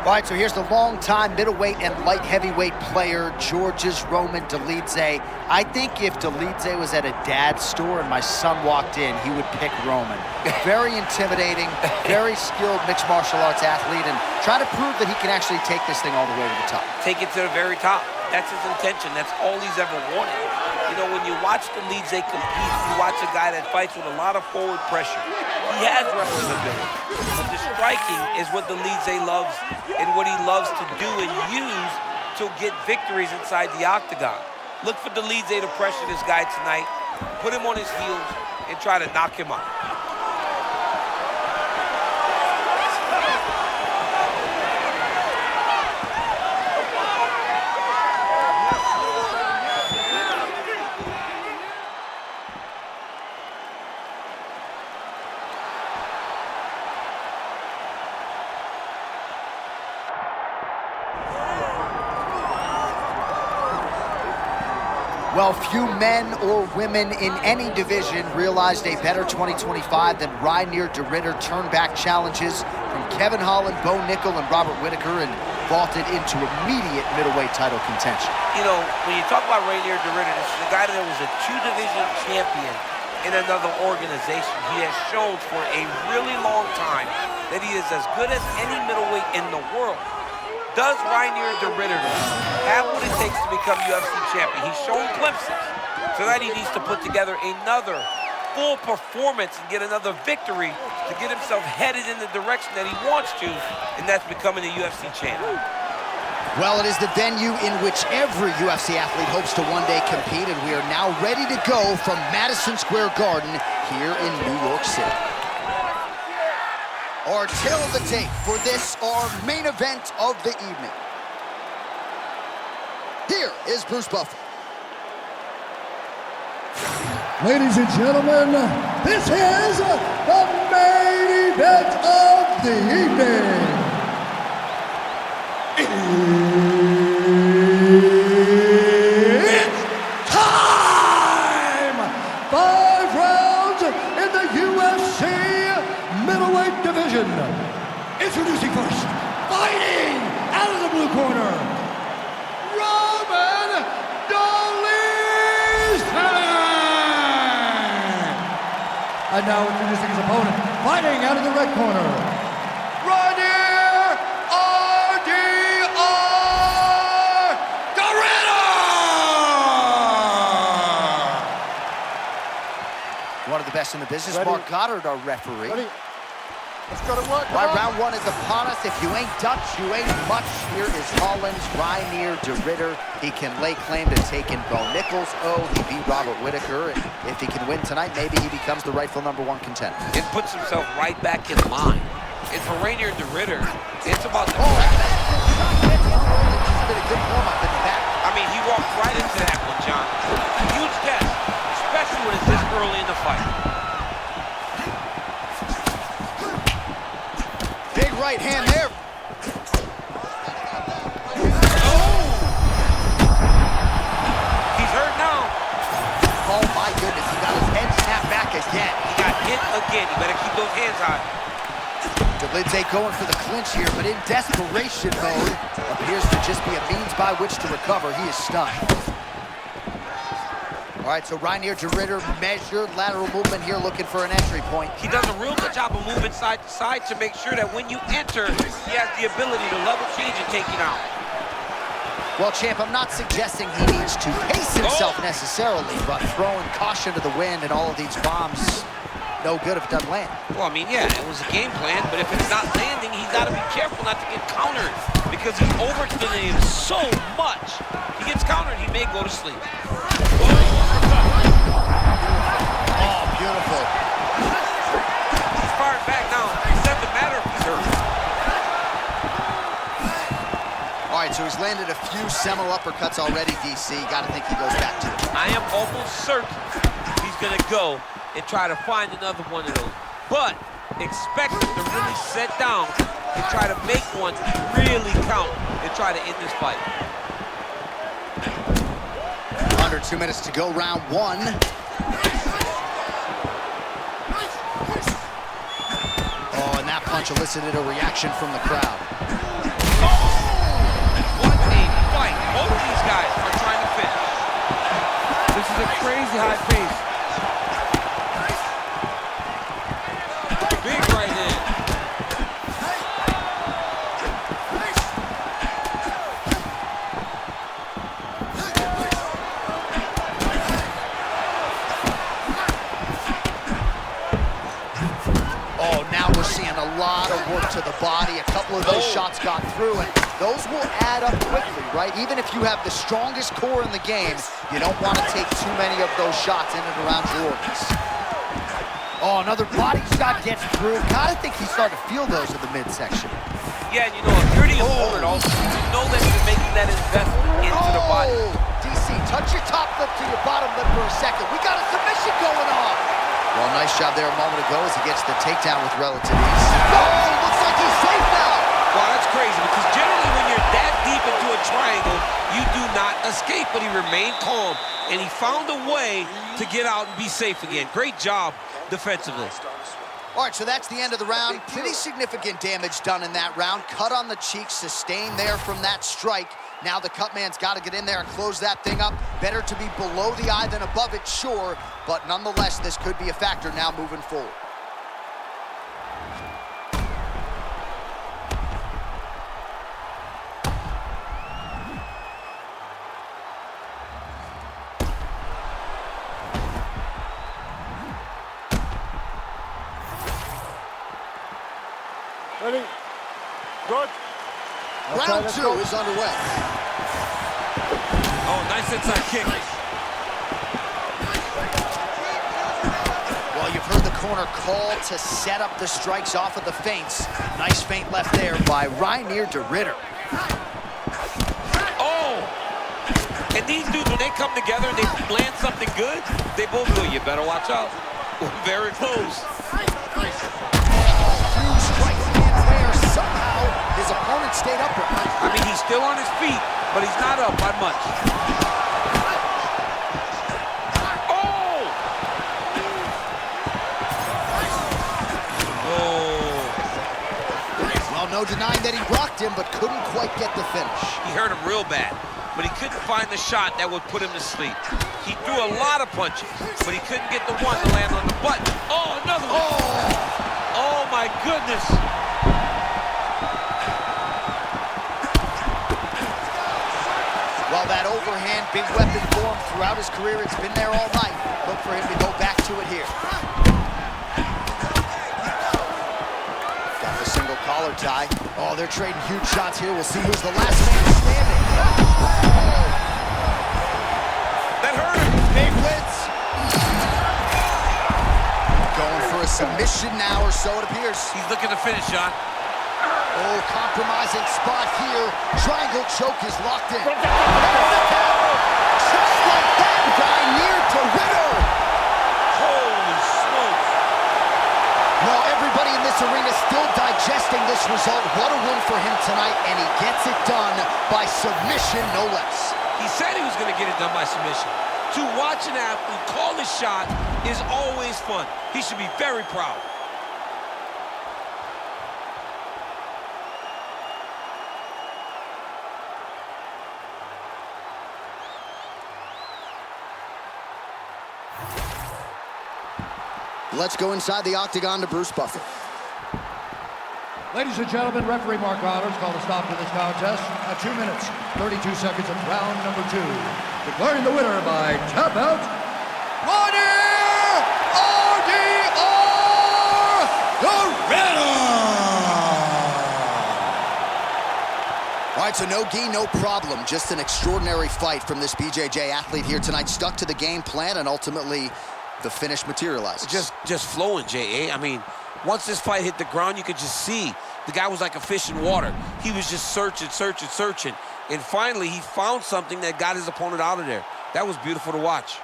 All right, so here's the longtime middleweight and light heavyweight player, Georgia's Roman Dolidze. I think if Dolidze was at a dad's store and my son walked in, he would pick Roman. Very intimidating, very skilled mixed martial arts athlete, and trying to prove that he can actually take this thing all the way to the top. Take it to the very top. That's his intention. That's all he's ever wanted. You know, when you watch Dolidze compete, you watch a guy that fights with a lot of forward pressure. He has wrestling ability, but the striking is what Dolidze loves and what he loves to do and use to get victories inside the octagon. Look for Dolidze to pressure this guy tonight, put him on his heels, and try to knock him out. Well, few men or women in any division realized a better 2025 than Reinier turned back challenges from Kevin Holland, Bo Nickel, and Robert Whittaker and vaulted into immediate middleweight title contention. You know, when you talk about Reinier, this is a guy that was a two-division champion in another organization. He has shown for a really long time that he is as good as any middleweight in the world. Does Reinier have what it takes to become UFC champion? He's shown glimpses. Tonight he needs to put together another full performance and get another victory to get himself headed in the direction that he wants to, and that's becoming a UFC champion. Well, it is the venue in which every UFC athlete hopes to one day compete, and we are now ready to go from Madison Square Garden here in New York City. Our tail of the tape for this, our main event of the evening. Here is Bruce Buffer. Ladies and gentlemen, this is the main event of the evening. It's time! 5 rounds in the UFC middleweight division. Introducing first, fighting out of the blue corner, Roman Dolidze. And now introducing his opponent, fighting out of the red corner, Reinier One of the best in the business, Mark Goddard, our referee. Ready? Let's go to work. Right, round one is upon us. If you ain't Dutch, you ain't much. Here is Holland's Reinier. He can lay claim to taking Bo Nichols. Oh, he beat Robert Whittaker. And if he can win tonight, maybe he becomes the rightful #1 contender. It puts himself right back in line. And for Reinier, it's about the I mean, he walked right into that one, John. Huge test, especially when it's this early in the fight. Big right hand there. Oh! He's hurt now. Oh my goodness, he got his head snapped back again. He got hit again. You better keep those hands high. Dolidze going for the clinch here, but in desperation mode. Appears to just be a means by which to recover. He is stunned. All right, so Reinier measured lateral movement here, looking for an entry point. He does a real good job of moving side to side to make sure that when you enter, he has the ability to level change and take you out. Well, champ, I'm not suggesting he needs to pace himself necessarily, but throwing caution to the wind and all of these bombs, no good if it doesn't land. Well, I mean, yeah, it was a game plan, but if it's not landing, he's got to be careful not to get countered because he's overextending him so much. He gets countered, he may go to sleep. Oh, beautiful. He's firing back now. It doesn't matter if he's hurt. All right, so he's landed a few seminal uppercuts already, DC. Got to think he goes back to it. I am almost certain he's going to go and try to find another one of those. But expect him to really set down and try to make one really count and try to end this fight. Under 2 minutes to go, round one. Oh, and that punch elicited a reaction from the crowd. crazy high pace. Big right hand. Oh, now we're seeing a lot of work to the body. A couple of those shots got through, and those will add up quickly, right? Even if you have the strongest core in the game, you don't want to take too many of those shots in and around your organs. Oh, another body shot gets through. Gotta think he's starting to feel those in the midsection. Yeah, and you know, if you're the opponent also, you know that you're making that investment into the body. DC, touch your top lip to your bottom lip for a second. We got a submission going on. Well, nice job there a moment ago as he gets the takedown with relative ease. Oh, looks like he's safe now. Wow, that's crazy, because generally when you're that deep into a triangle, you do not escape, but he remained calm, and he found a way to get out and be safe again. Great job defensively. All right, so that's the end of the round. Pretty significant damage done in that round. Cut on the cheek, sustained there from that strike. Now the cut man's got to get in there and close that thing up. Better to be below the eye than above it, sure, but nonetheless, this could be a factor now moving forward. Ready? Good. Round two is underway. Oh, nice inside kick. Well, you've heard the corner call to set up the strikes off of the feints. Nice feint left there by Reinier to Ritter. Oh! And these dudes, when they come together and they land something good, they both go, you better watch out. Very close. Huge strike lands there. Somehow, his opponent stayed upright. I mean, he's still on his feet, but he's not up by much. Oh! Oh! Well, no denying that he rocked him, but couldn't quite get the finish. He hurt him real bad, but he couldn't find the shot that would put him to sleep. He threw a lot of punches, but he couldn't get the one to land on the button. Oh, another one! Oh my goodness! Well, that overhand big weapon for him throughout his career. It's been there all night. Look for him to go back to it here. Got the single collar tie. Oh, they're trading huge shots here. We'll see who's the last man standing. That hurt him. Big wins. Going for a submission now, or so it appears. He's looking to finish, John. Oh, compromising spot here. Triangle choke is locked in. Just like that, Reinier to Ritter. Holy smokes. Well, everybody in this arena still digesting this result. What a win for him tonight, and he gets it done by submission, no less. He said he was going to get it done by submission. To watch an athlete call the shot is always fun. He should be very proud. Let's go inside the octagon to Bruce Buffer. Ladies and gentlemen, referee Mark Reynolds called a stop to this contest at 2 minutes, 32 seconds of round number 2. Declaring the winner by tap out, Reinier RDR All right, so no gi, no problem. Just an extraordinary fight from this BJJ athlete here tonight. Stuck to the game plan, and ultimately the finish materialized. Just flowing, J.A. I mean, once this fight hit the ground, you could just see the guy was like a fish in water. He was just searching. And finally, he found something that got his opponent out of there. That was beautiful to watch.